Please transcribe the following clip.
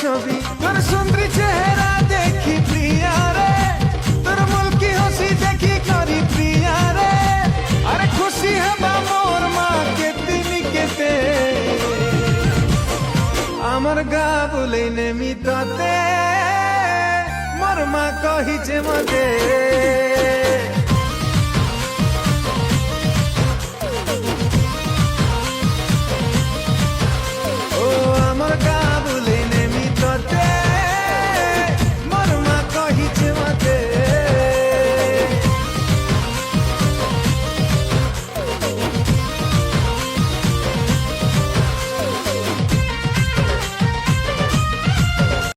ছবি তোর সুন্দরী চেহারা দেখি প্রিয়া রে তোর মুলকি হসি দেখি করি প্রিয়া রে আরে খুশি হবা মোর মা কেতে নি কেতে আমার গা বলে নেমি ততে মোর মা কহিছে মতে